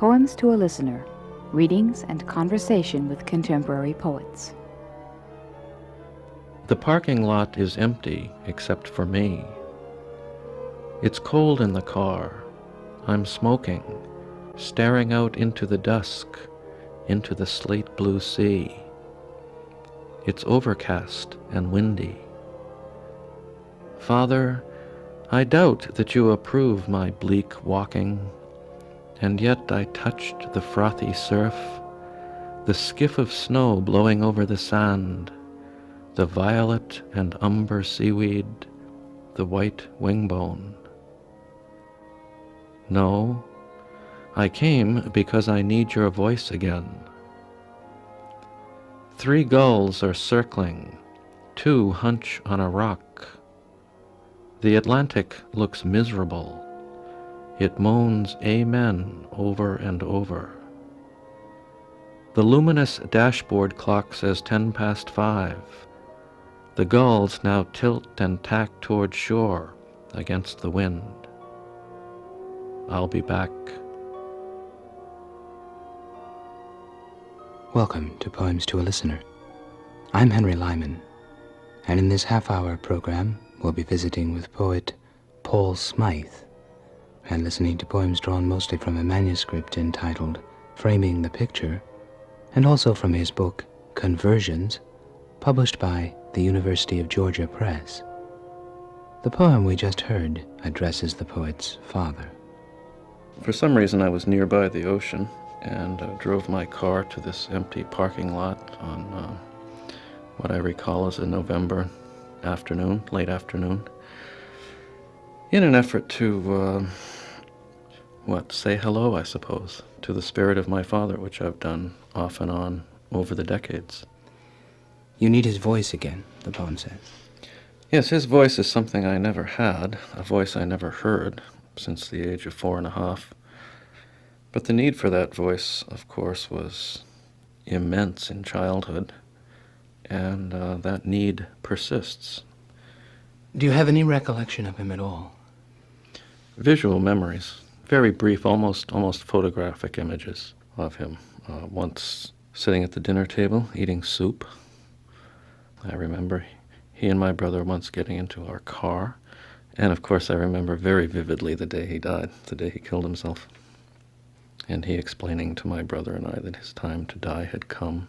Poems to a Listener, readings and conversation with contemporary poets. The parking lot is empty except for me. It's cold in the car. I'm smoking, staring out into the dusk, into the slate blue sea. It's overcast and windy. Father, I doubt that you approve my bleak walking, and yet I touched the frothy surf, the skiff of snow blowing over the sand, the violet and umber seaweed, the white wingbone. No, I came because I need your voice again. 3 gulls are circling, 2 hunch on a rock. The Atlantic looks miserable. It moans amen over and over. The luminous dashboard clock says 5:10. The gulls now tilt and tack toward shore against the wind. I'll be back. Welcome to Poems to a Listener. I'm Henry Lyman, and in this half-hour program, we'll be visiting with poet Paul Smyth and listening to poems drawn mostly from a manuscript entitled Framing the Picture, and also from his book Conversions, published by the University of Georgia Press. The poem we just heard addresses the poet's father. For some reason I was nearby the ocean and drove my car to this empty parking lot on what I recall as a November afternoon, late afternoon, in an effort to, say hello, I suppose, to the spirit of my father, which I've done off and on over the decades. You need his voice again, the poem says. Yes, his voice is something I never had, a voice I never heard since the age of 4.5. But the need for that voice, of course, was immense in childhood, and that need persists. Do you have any recollection of him at all? Visual memories, very brief, almost photographic images of him. Once sitting at the dinner table eating soup. I remember he and my brother once getting into our car, and of course I remember very vividly the day he died, the day he killed himself, and he explaining to my brother and I that his time to die had come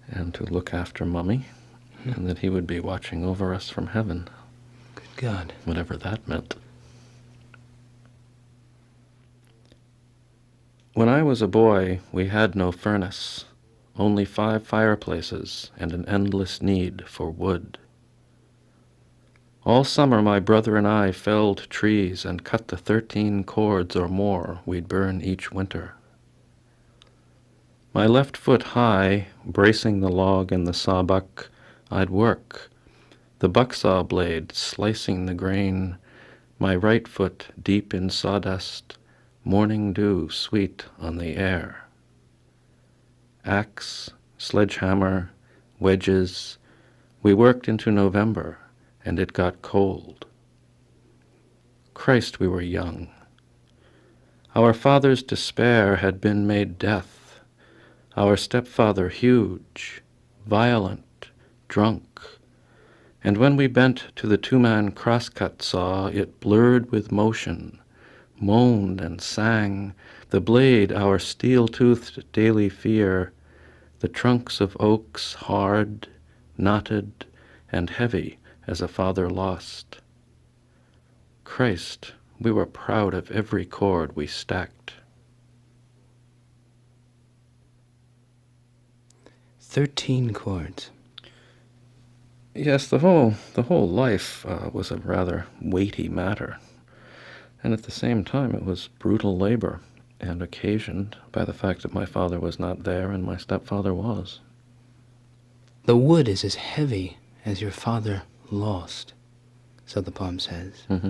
and to look after Mummy, and that he would be watching over us from heaven. Good God. Whatever that meant. When I was a boy, we had no furnace, only 5 fireplaces and an endless need for wood. All summer my brother and I felled trees and cut the 13 cords or more we'd burn each winter. My left foot high, bracing the log in the sawbuck, I'd work, the bucksaw blade slicing the grain, my right foot deep in sawdust, morning dew sweet on the air. Axe, sledgehammer, wedges, we worked into November, and it got cold. Christ, we were young. Our father's despair had been made death, our stepfather huge, violent, drunk, and when we bent to the 2-man crosscut saw, it blurred with motion, moaned and sang, the blade our steel-toothed daily fear, the trunks of oaks hard, knotted, and heavy as a father lost. Christ, we were proud of every cord we stacked. 13 chords. Yes, the whole life was a rather weighty matter, and at the same time it was brutal labor, and occasioned by the fact that my father was not there and my stepfather was. The wood is as heavy as your father lost, so the poem says. Mm-hmm.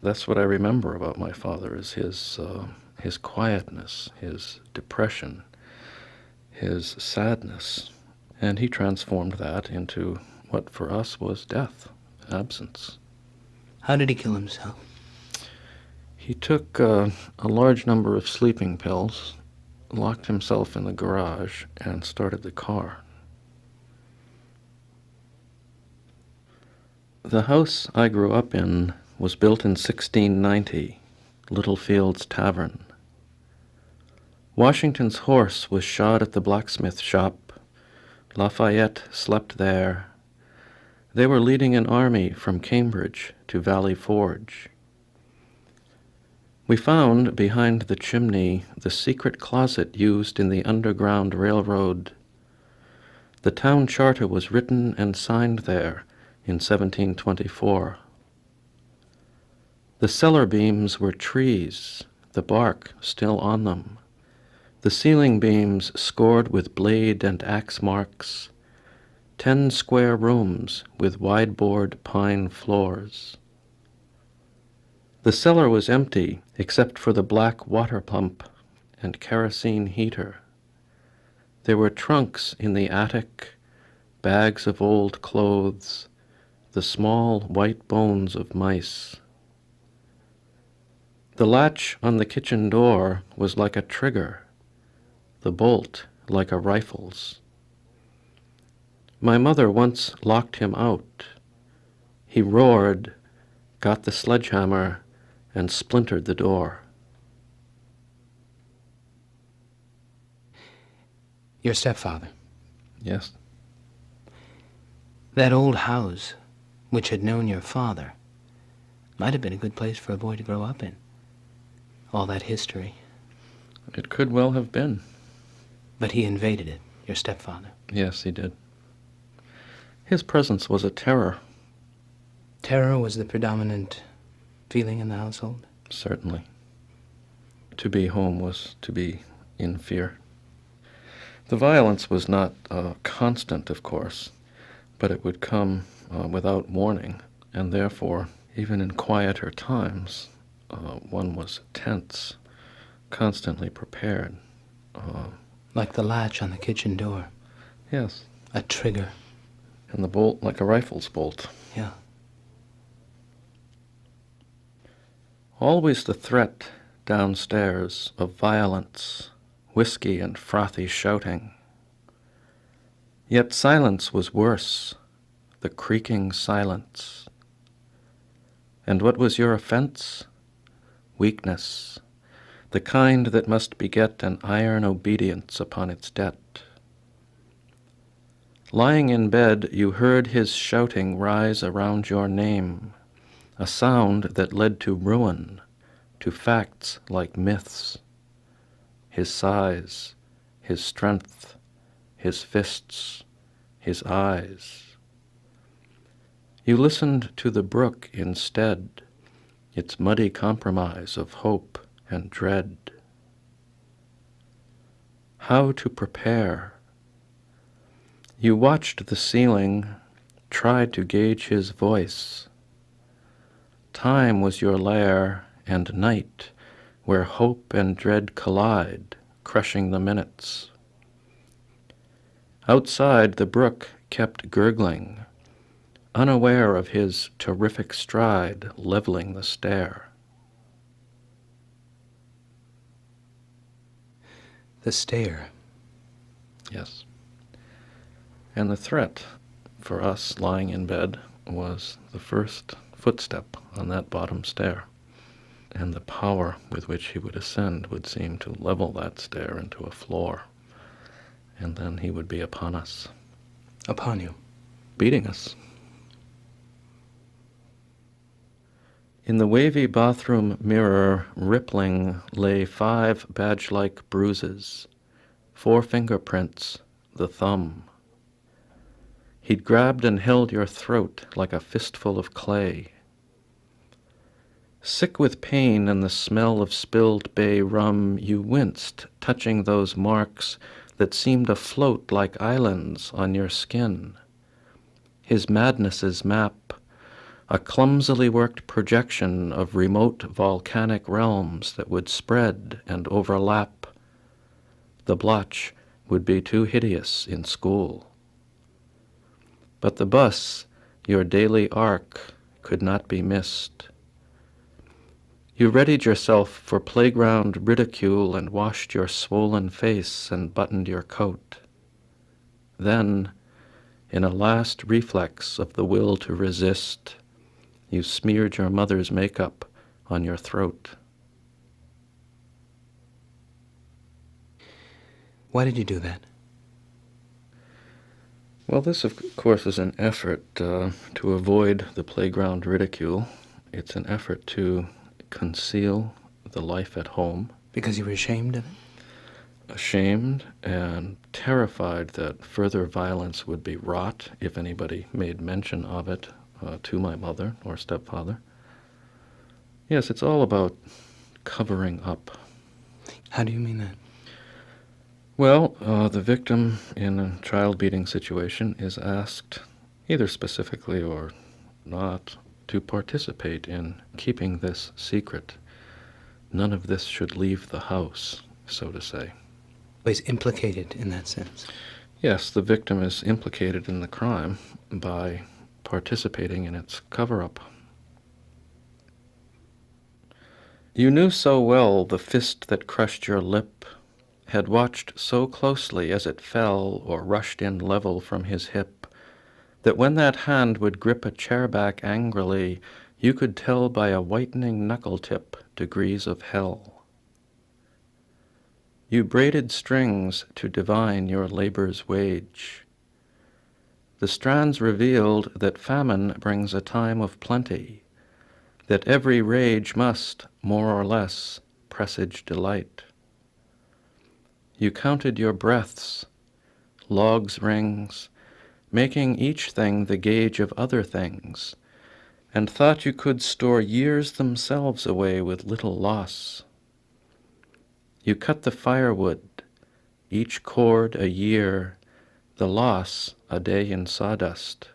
That's what I remember about my father, is his quietness, his depression, his sadness, and he transformed that into what for us was death, absence. How did he kill himself? He took a large number of sleeping pills, locked himself in the garage, and started the car. The house I grew up in was built in 1690, Littlefield's Tavern. Washington's horse was shod at the blacksmith shop. Lafayette slept there. They were leading an army from Cambridge to Valley Forge. We found behind the chimney the secret closet used in the Underground Railroad. The town charter was written and signed there in 1724. The cellar beams were trees, the bark still on them. The ceiling beams scored with blade and axe marks. 10 square rooms with wide-board pine floors. The cellar was empty except for the black water pump and kerosene heater. There were trunks in the attic, bags of old clothes, the small white bones of mice. The latch on the kitchen door was like a trigger, the bolt like a rifle's. My mother once locked him out. He roared, got the sledgehammer, and splintered the door. Your stepfather. Yes, That old house, which had known your father, might have been a good place for a boy to grow up in. All that history. it could well have been. But he invaded it, your stepfather. Yes, he did. His presence was a terror. Terror was the predominant feeling in the household? Certainly. To be home was to be in fear. The violence was not constant, of course, but it would come without warning, and therefore, even in quieter times, one was tense, constantly prepared. Like the latch on the kitchen door. Yes, A trigger. and the bolt like a rifle's bolt. Yeah. Always the threat downstairs of violence, whiskey and frothy shouting. Yet silence was worse, the creaking silence. And what was your offense? Weakness, the kind that must beget an iron obedience upon its debt. Lying in bed, you heard his shouting rise around your name, a sound that led to ruin, to facts like myths. His size, his strength, his fists, his eyes. You listened to the brook instead, its muddy compromise of hope and dread. How to prepare? You watched the ceiling, tried to gauge his voice. Time was your lair, and night, where hope and dread collide, crushing the minutes. Outside, the brook kept gurgling, unaware of his terrific stride leveling the stair. The stair. Yes. And the threat for us lying in bed was the first footstep on that bottom stair. And the power with which he would ascend would seem to level that stair into a floor. And then he would be upon us. Upon you. Beating us. In the wavy bathroom mirror, rippling, lay 5 badge-like bruises, 4 fingerprints, the thumb. He'd grabbed and held your throat like a fistful of clay. Sick with pain and the smell of spilled bay rum, you winced, touching those marks that seemed afloat like islands on your skin. His madness's map, a clumsily worked projection of remote volcanic realms that would spread and overlap. The blotch would be too hideous in school. But the bus, your daily arc, could not be missed. You readied yourself for playground ridicule and washed your swollen face and buttoned your coat. Then, in a last reflex of the will to resist, you smeared your mother's makeup on your throat. Why did you do that? Well, this, of course, is an effort to avoid the playground ridicule. It's an effort to conceal the life at home. Because you were ashamed of it? Ashamed and terrified that further violence would be wrought if anybody made mention of it to my mother or stepfather. Yes, it's all about covering up. How do you mean that? Well, the victim in a child beating situation is asked, either specifically or not, to participate in keeping this secret. None of this should leave the house, so to say. He's implicated in that sense. Yes, the victim is implicated in the crime by participating in its cover-up. You knew so well the fist that crushed your lip, had watched so closely as it fell or rushed in level from his hip, that when that hand would grip a chair back angrily, you could tell by a whitening knuckle-tip degrees of hell. You braided strings to divine your labor's wage. The strands revealed that famine brings a time of plenty, that every rage must, more or less, presage delight. You counted your breaths, logs' rings, making each thing the gauge of other things, and thought you could store years themselves away with little loss. You cut the firewood, each cord a year, the loss a day in sawdust.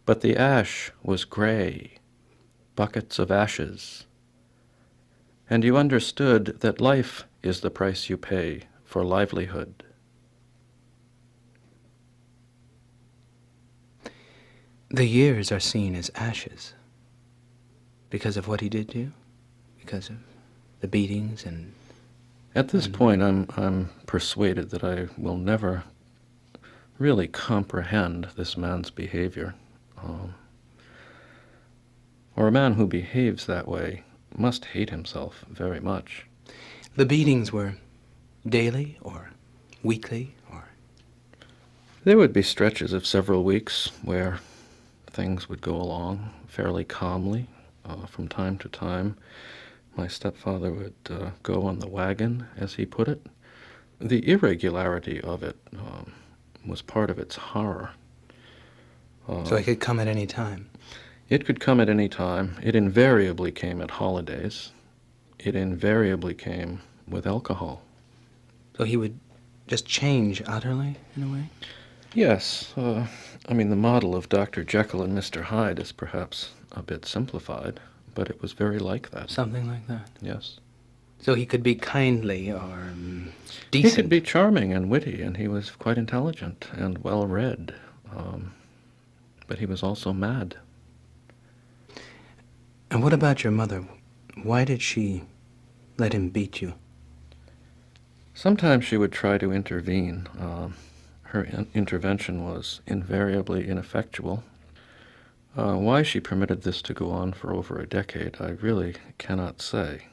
But the ash was gray, buckets of ashes, and you understood that life is the price you pay for livelihood. The years are seen as ashes because of what he did to you? Because of the beatings and... At this point, I'm persuaded that I will never really comprehend this man's behavior. Or a man who behaves that way must hate himself very much. The beatings were daily or weekly or... There would be stretches of several weeks where things would go along fairly calmly. From time to time, my stepfather would go on the wagon, as he put it. The irregularity of it was part of its horror. So it could come at any time? It could come at any time. It invariably came at holidays. It invariably came with alcohol. So he would just change utterly, in a way? Yes. I mean, the model of Dr. Jekyll and Mr. Hyde is perhaps a bit simplified, but it was very like that. Something like that? Yes. So he could be kindly or decent? He could be charming and witty, and he was quite intelligent and well-read. But he was also mad. And what about your mother? Why did she let him beat you? Sometimes she would try to intervene. Her intervention was invariably ineffectual. Why she permitted this to go on for over a decade, I really cannot say.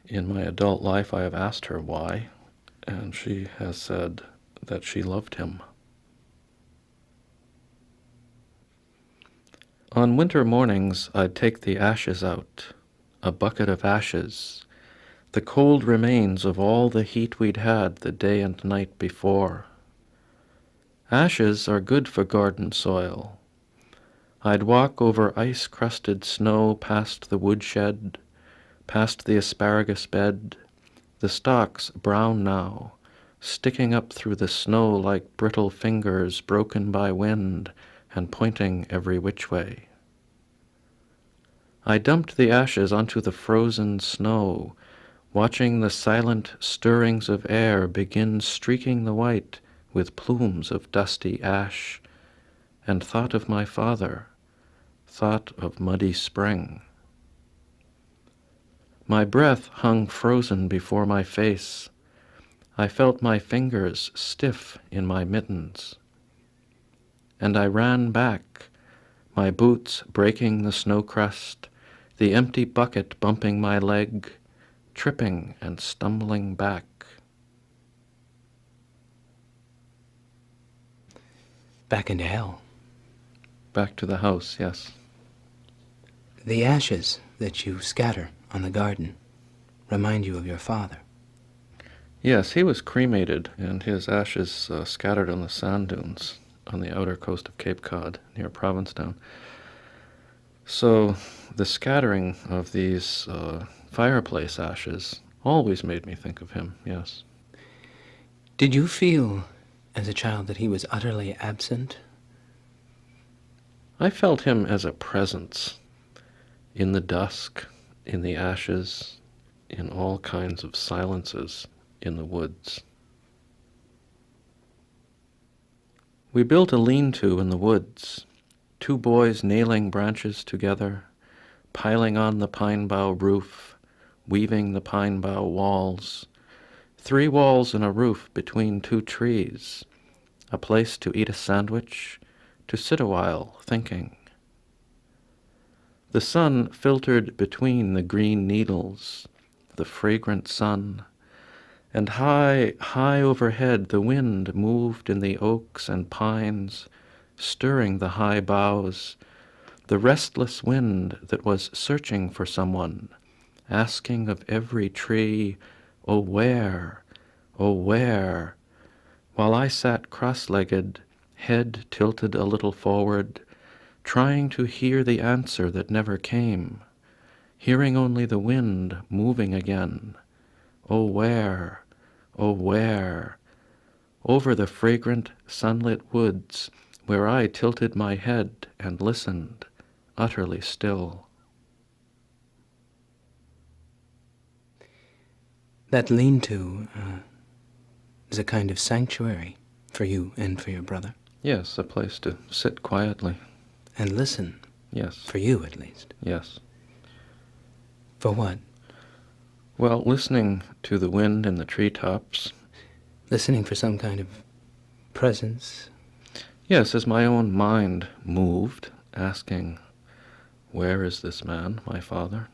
In my adult life, I have asked her why, and she has said that she loved him. On winter mornings, I'd take the ashes out, a bucket of ashes, the cold remains of all the heat we'd had the day and night before. Ashes are good for garden soil. I'd walk over ice-crusted snow past the woodshed, past the asparagus bed, the stalks brown now, sticking up through the snow like brittle fingers broken by wind and pointing every which way. I dumped the ashes onto the frozen snow, watching the silent stirrings of air begin streaking the white with plumes of dusty ash, and thought of my father, thought of muddy spring. My breath hung frozen before my face. I felt my fingers stiff in my mittens. And I ran back, my boots breaking the snow crust, the empty bucket bumping my leg, tripping and stumbling back. Back into hell. Back to the house, yes. The ashes that you scatter on the garden remind you of your father. Yes, he was cremated, and his ashes scattered on the sand dunes on the outer coast of Cape Cod, near Provincetown. So the scattering of these fireplace ashes always made me think of him, yes. Did you feel as a child that he was utterly absent? I felt him as a presence in the dusk, in the ashes, in all kinds of silences in the woods. We built a lean-to in the woods, 2 boys nailing branches together, piling on the pine bough roof, weaving the pine bough walls, 3 walls and a roof between 2 trees, a place to eat a sandwich, to sit a while thinking. The sun filtered between the green needles, the fragrant sun, and high, high overhead the wind moved in the oaks and pines, stirring the high boughs, the restless wind that was searching for someone, asking of every tree, "Oh, where? Oh, where?" While I sat cross-legged, head tilted a little forward, trying to hear the answer that never came, hearing only the wind moving again. Oh, where? Oh, where? Over the fragrant, sunlit woods, where I tilted my head and listened, utterly still. That lean-to is a kind of sanctuary for you and for your brother. Yes, a place to sit quietly. And listen. Yes. For you, at least. Yes. For what? Well, listening to the wind in the treetops. Listening for some kind of presence. Yes, as my own mind moved, asking, "Where is this man, my father?"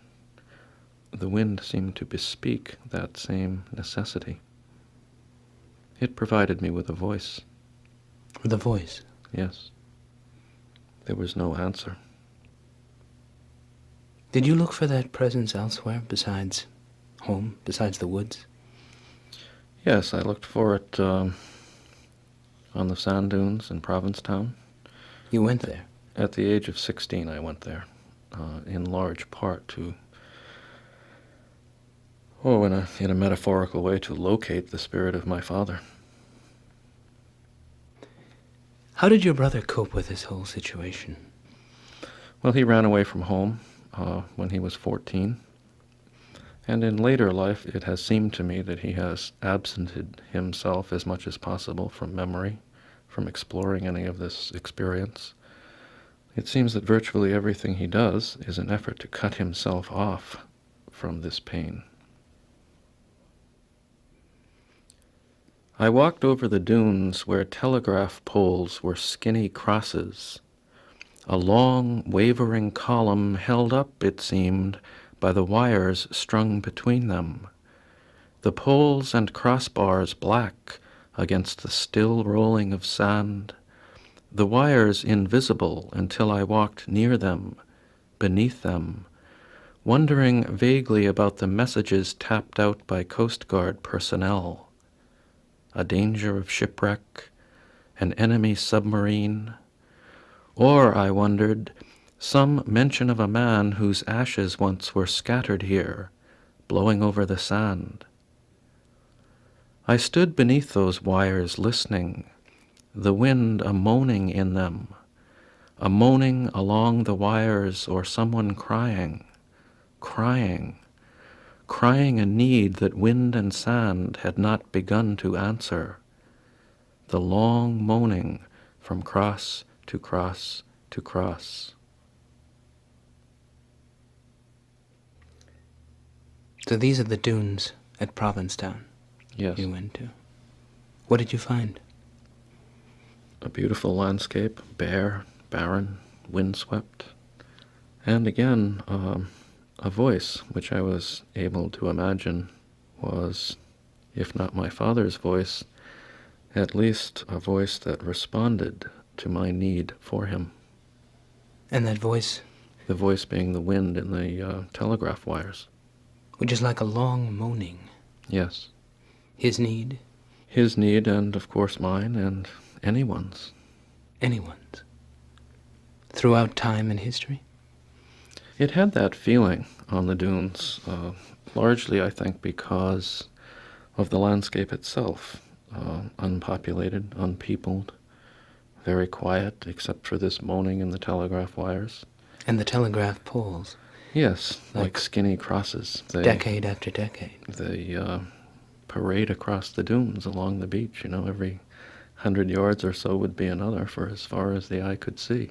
The wind seemed to bespeak that same necessity. It provided me with a voice. With a voice? Yes. There was no answer. Did you look for that presence elsewhere besides home, besides the woods? Yes, I looked for it on the sand dunes in Provincetown. You went there? At the age of 16, I went there, in large part to, in a metaphorical way, to locate the spirit of my father. How did your brother cope with this whole situation? Well, he ran away from home when he was 14. And in later life, it has seemed to me that he has absented himself as much as possible from memory, from exploring any of this experience. It seems that virtually everything he does is an effort to cut himself off from this pain. I walked over the dunes where telegraph poles were skinny crosses, a long, wavering column held up, it seemed, by the wires strung between them, the poles and crossbars black against the still rolling of sand, the wires invisible until I walked near them, beneath them, wondering vaguely about the messages tapped out by Coast Guard personnel. A danger of shipwreck, an enemy submarine, or, I wondered, some mention of a man whose ashes once were scattered here, blowing over the sand. I stood beneath those wires listening, the wind a moaning in them, a moaning along the wires, or someone crying, crying a need that wind and sand had not begun to answer, the long moaning from cross to cross to cross. So these are the dunes at Provincetown Yes. you went to. What did you find? A beautiful landscape, bare, barren, windswept. And again, a voice which I was able to imagine was, if not my father's voice, at least a voice that responded to my need for him. And that voice? The voice being the wind in the telegraph wires. Which is like a long moaning. Yes. His need? His need, and of course mine, and anyone's. Anyone's. Throughout time and history? It had that feeling on the dunes, largely, I think, because of the landscape itself. Unpopulated, unpeopled, very quiet, except for this moaning in the telegraph wires. And the telegraph poles. Yes, like skinny crosses. Decade after decade. They parade across the dunes along the beach. You know, every 100 yards or so would be another for as far as the eye could see.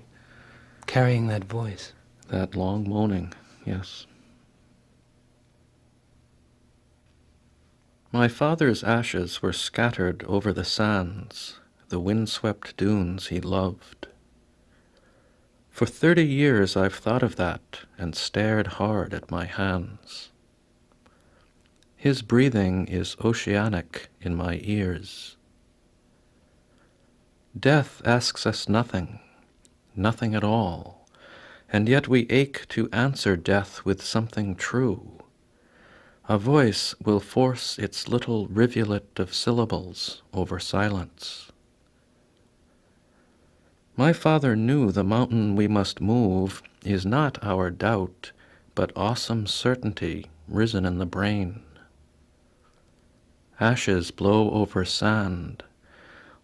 Carrying that voice. That long moaning, yes. My father's ashes were scattered over the sands, the windswept dunes he loved. For 30 years I've thought of that and stared hard at my hands. His breathing is oceanic in my ears. Death asks us nothing, nothing at all, and yet we ache to answer death with something true. A voice will force its little rivulet of syllables over silence. My father knew the mountain we must move is not our doubt, but awesome certainty risen in the brain. Ashes blow over sand,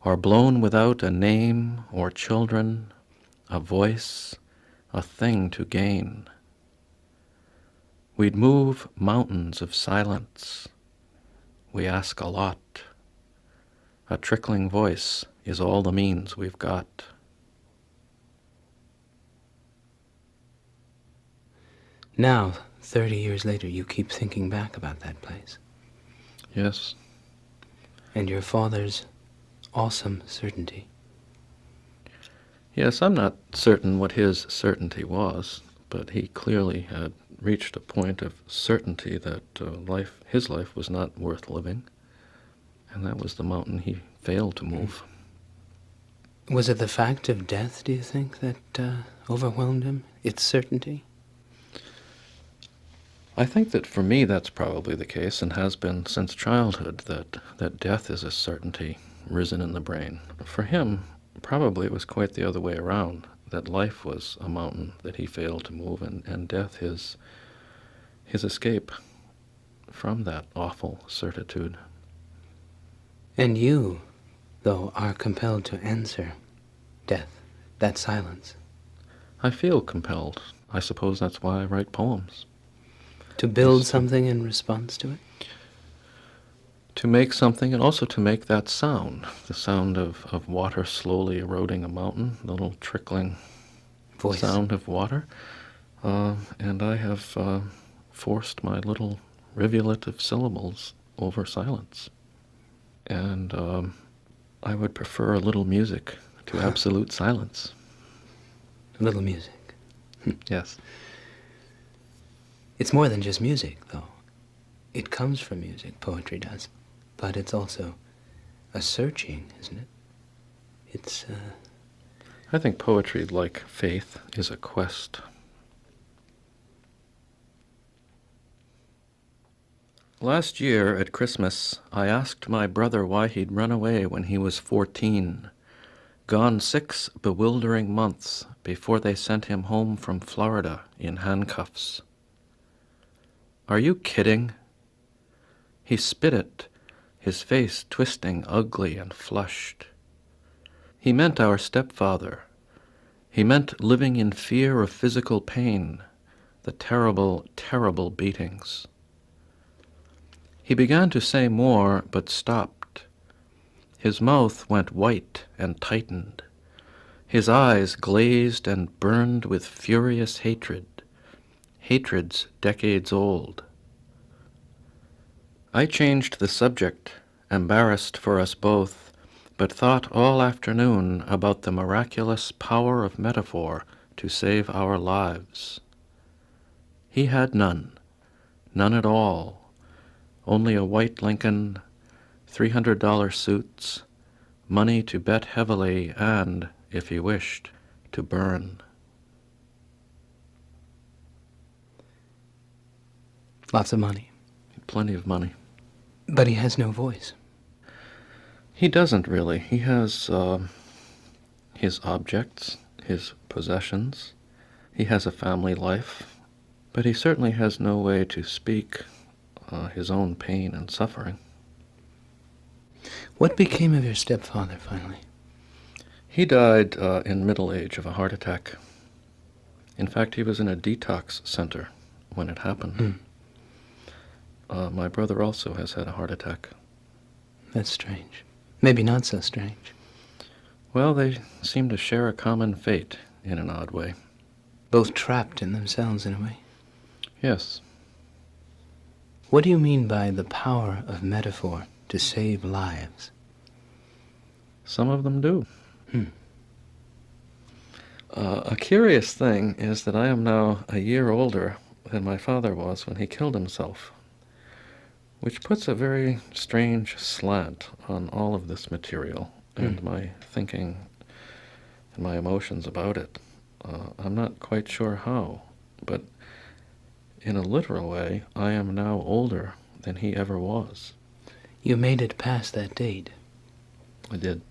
or blown without a name or children, a voice, a thing to gain. We'd move mountains of silence. We ask a lot. A trickling voice is all the means we've got. Now, 30 years later, you keep thinking back about that place. Yes. And your father's awesome certainty. Yes, I'm not certain what his certainty was, but he clearly had reached a point of certainty that his life was not worth living, and that was the mountain he failed to move. Was it the fact of death, do you think, that overwhelmed him? Its certainty? I think that for me that's probably the case, and has been since childhood, that death is a certainty risen in the brain. For him, probably it was quite the other way around, that life was a mountain that he failed to move, and death his escape from that awful certitude. And you, though, are compelled to answer death, that silence. I feel compelled. I suppose that's why I write poems. To build something in response to it? To make something, and also to make that sound, the sound of water slowly eroding a mountain, the little trickling Voice. Sound of water. And I have forced my little rivulet of syllables over silence. And I would prefer a little music to absolute silence. A little music. Yes. It's more than just music, though. It comes from music, poetry does. But it's also a searching, isn't it? It's, I think poetry, like faith, is a quest. Last year at Christmas, I asked my brother why he'd run away when he was 14, gone 6 bewildering months before they sent him home from Florida in handcuffs. "Are you kidding?" He spit it, his face twisting ugly and flushed. He meant our stepfather. He meant living in fear of physical pain, the terrible, terrible beatings. He began to say more, but stopped. His mouth went white and tightened. His eyes glazed and burned with furious hatred, hatreds decades old. I changed the subject, embarrassed for us both, but thought all afternoon about the miraculous power of metaphor to save our lives. He had none at all, only a white Lincoln, $300 suits, money to bet heavily and, if he wished, to burn. Lots of money. Plenty of money. But he has no voice. He doesn't really. He has his objects, his possessions. He has a family life, but he certainly has no way to speak his own pain and suffering. What became of your stepfather, finally? He died in middle age of a heart attack. In fact, he was in a detox center when it happened. My brother also has had a heart attack. That's strange. Maybe not so strange. Well, they seem to share a common fate in an odd way. Both trapped in themselves, in a way. Yes. What do you mean by the power of metaphor to save lives? Some of them do. A curious thing is that I am now a year older than my father was when he killed himself, which puts a very strange slant on all of this material and my thinking and my emotions about it. I'm not quite sure how, but in a literal way, I am now older than he ever was. You made it past that date. I did.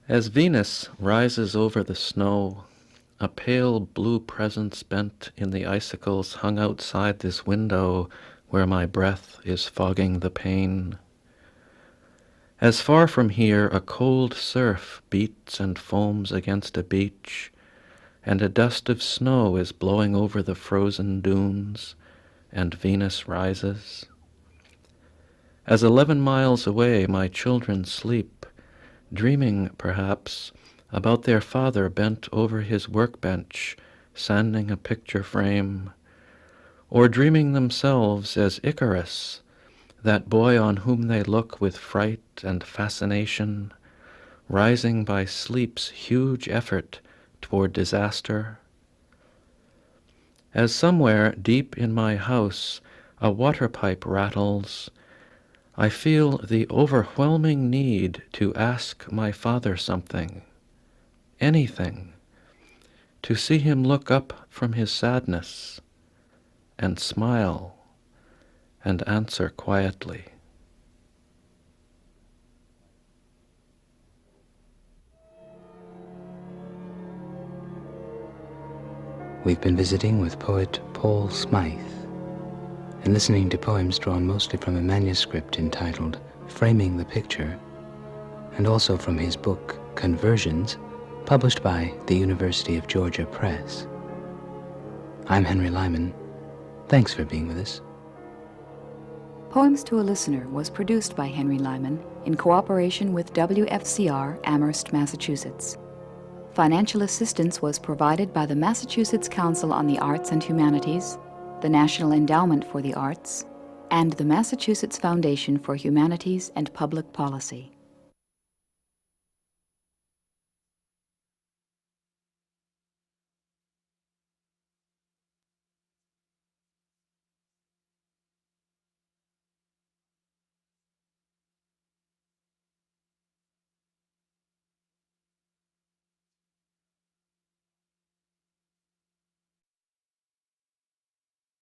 As Venus rises over the snow, a pale blue presence bent in the icicles hung outside this window where my breath is fogging the pane. As far from here a cold surf beats and foams against a beach, and a dust of snow is blowing over the frozen dunes, and Venus rises. As 11 miles away my children sleep, dreaming, perhaps, about their father bent over his workbench, sanding a picture frame, or dreaming themselves as Icarus, that boy on whom they look with fright and fascination, rising by sleep's huge effort toward disaster. As somewhere deep in my house a water pipe rattles, I feel the overwhelming need to ask my father something, anything, to see him look up from his sadness and smile and answer quietly. We've been visiting with poet Paul Smyth and listening to poems drawn mostly from a manuscript entitled Framing the Picture, and also from his book Conversions, published by the University of Georgia Press. I'm Henry Lyman. Thanks for being with us. Poems to a Listener was produced by Henry Lyman in cooperation with WFCR Amherst, Massachusetts. Financial assistance was provided by the Massachusetts Council on the Arts and Humanities, the National Endowment for the Arts, and the Massachusetts Foundation for Humanities and Public Policy.